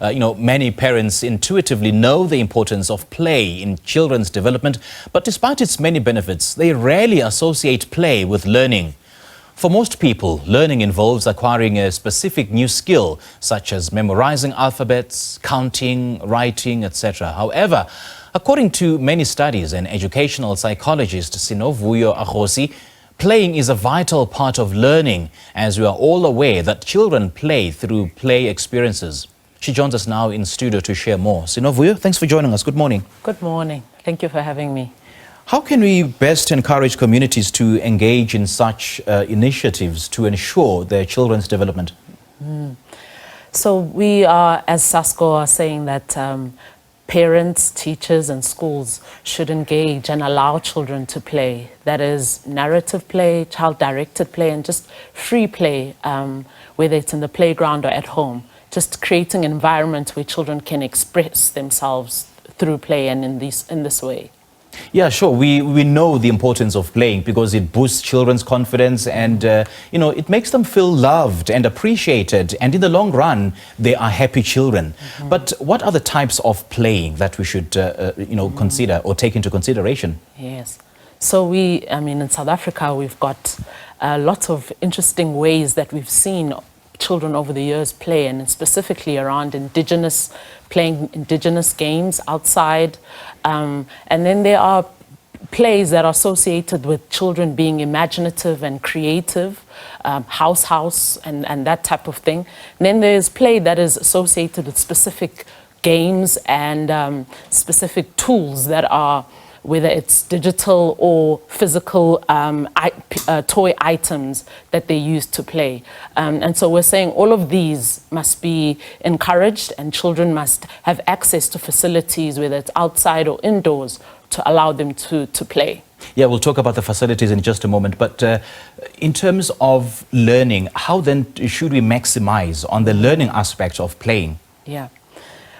Many parents intuitively know the importance of play in children's development, but despite its many benefits, they rarely associate play with learning. For most people, learning involves acquiring a specific new skill, such as memorizing alphabets, counting, writing, etc. However, according to many studies and educational psychologist Sinovuyo Arosi, playing is a vital part of learning, as we are all aware that children play through play experiences. She joins us now in studio to share more. Sinovuyo, thanks for joining us. Good morning. Good morning. Thank you for having me. How can we best encourage communities to engage in such initiatives to ensure their children's development? So we are, as SASCO, are saying that parents, teachers and schools should engage and allow children to play. That is narrative play, child-directed play and just free play, whether it's in the playground or at home. Just creating an environment where children can express themselves through play and in this way. Yeah, sure. We know the importance of playing because it boosts children's confidence and, it makes them feel loved and appreciated. And in the long run, they are happy children. But what are the types of playing that we should, consider or take into consideration? Yes. So in South Africa, we've got lots of interesting ways that we've seen children over the years play, and specifically around playing indigenous games outside. And then there are plays that are associated with children being imaginative and creative, house, and that type of thing. And then there's play that is associated with specific games and specific tools that are, whether it's digital or physical toy items that they use to play. And so we're saying all of these must be encouraged and children must have access to facilities, whether it's outside or indoors, to allow them to play. Yeah, we'll talk about the facilities in just a moment. But in terms of learning, how then should we maximize on the learning aspect of playing? Yeah.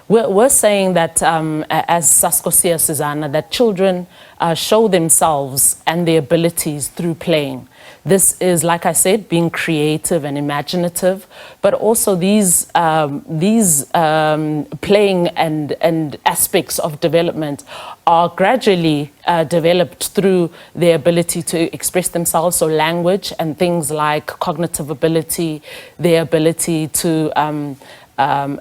We're saying that, as SASCO sees, Susanna, that children show themselves and their abilities through playing. This is, like I said, being creative and imaginative, but also these playing and aspects of development are gradually developed through their ability to express themselves, so language and things like cognitive ability, their ability to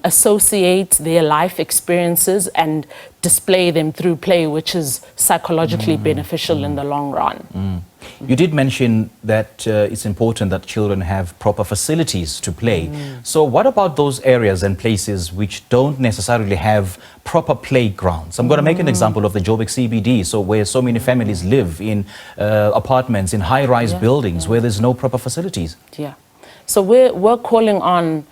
associate their life experiences and display them through play, which is psychologically beneficial in the long run. You did mention that it's important that children have proper facilities to play. So what about those areas and places which don't necessarily have proper playgrounds? I'm going to make an example of the Joburg CBD, so where so many families live in apartments, in high-rise buildings where there's no proper facilities. Yeah. So we're calling on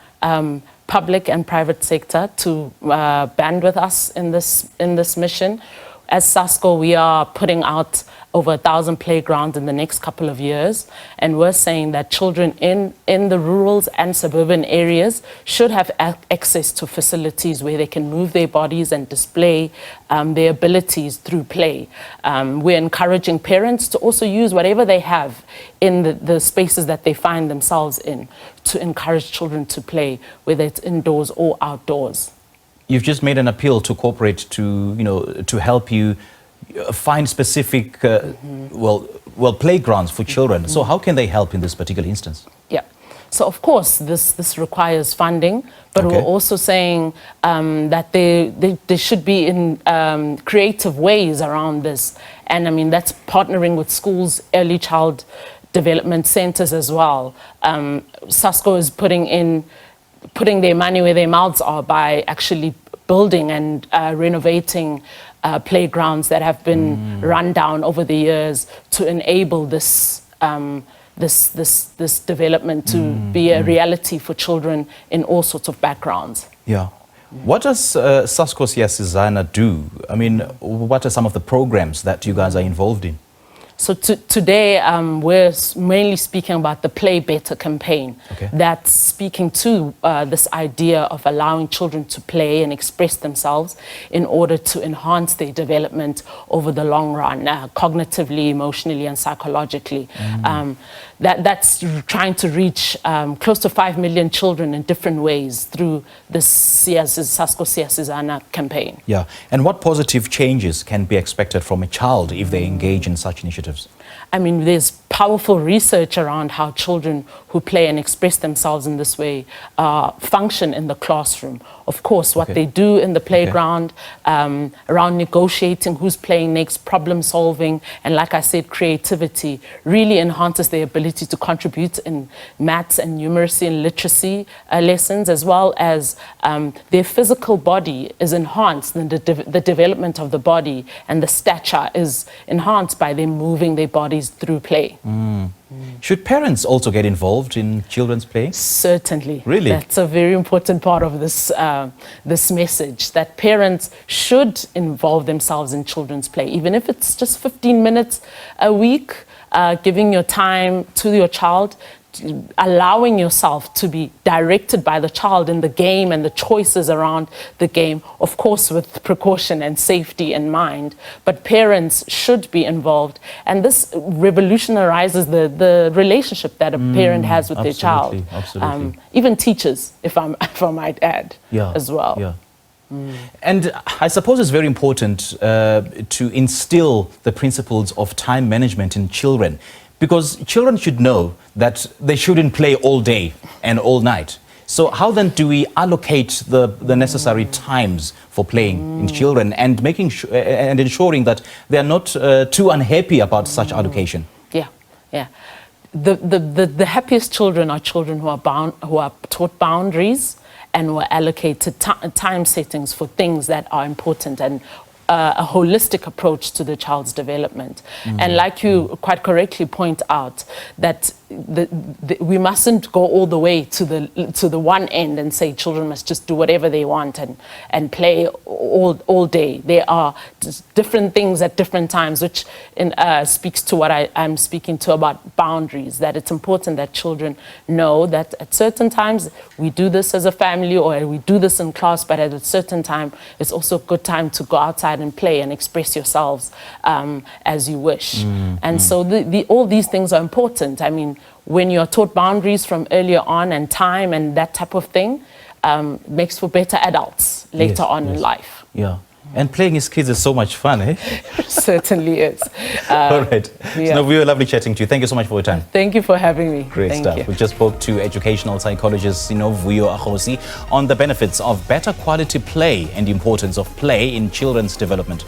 public and private sector to band with us in this mission. As SASCO, we are putting out over 1,000 playgrounds in the next couple of years, and we're saying that children in the rural and suburban areas should have access to facilities where they can move their bodies and display their abilities through play. We're encouraging parents to also use whatever they have in the spaces that they find themselves in to encourage children to play, whether it's indoors or outdoors. You've just made an appeal to corporate to help you find specific playgrounds for children. So how can they help in this particular instance? Yeah. So of course this requires funding, but we're also saying that there should be in creative ways around this, and that's partnering with schools, early child development centers as well. SASCO is putting their money where their mouths are by actually building and renovating playgrounds that have been run down over the years to enable this development to be a reality for children in all sorts of backgrounds. Yeah. What does SASCO Siyasizana do? What are some of the programs that you guys are involved in? So today we're mainly speaking about the Play Better campaign. That's speaking to this idea of allowing children to play and express themselves in order to enhance their development over the long run, cognitively, emotionally and psychologically. that's trying to reach close to 5 million children in different ways through the Sasko Siyasizana campaign. Yeah, and what positive changes can be expected from a child if they engage in such initiatives? I mean, there's powerful research around how children who play and express themselves in this way function in the classroom. Of course, what they do in the playground, around negotiating, who's playing next, problem solving, and like I said, creativity really enhances their ability to contribute in maths and numeracy and literacy lessons, as well as their physical body is enhanced, and the development of the body and the stature is enhanced by them moving their bodies through play. Should parents also get involved in children's play? Certainly. Really? That's a very important part of this, this message, that parents should involve themselves in children's play, even if it's just 15 minutes a week, giving your time to your child, allowing yourself to be directed by the child in the game and the choices around the game, of course with precaution and safety in mind, but parents should be involved, and this revolutionizes the relationship that a parent has with their child. Absolutely. Even teachers, if I might add, as well. Yeah. And I suppose it's very important to instill the principles of time management in children, because children should know that they shouldn't play all day and all night. So how then do we allocate the necessary times for playing in children and and ensuring that they are not too unhappy about such allocation? Yeah. The happiest children are children who are taught boundaries and who are allocated time settings for things that are important, and a holistic approach to the child's development. And like you quite correctly point out, that we mustn't go all the way to the one end and say children must just do whatever they want and play all day. There are different things at different times, which speaks to what I'm speaking to about boundaries, that it's important that children know that at certain times we do this as a family or we do this in class, but at a certain time it's also a good time to go outside and play and express yourselves as you wish. And so all these things are important. I mean, when you're taught boundaries from earlier on and time and that type of thing, makes for better adults later on in life. Yeah. And playing as kids is so much fun, eh? Certainly is. All right. Sinovuyo, lovely chatting to you. Thank you so much for your time. Thank you for having me. Great stuff. We just spoke to educational psychologist Sinovuyo Arosi on the benefits of better quality play and the importance of play in children's development.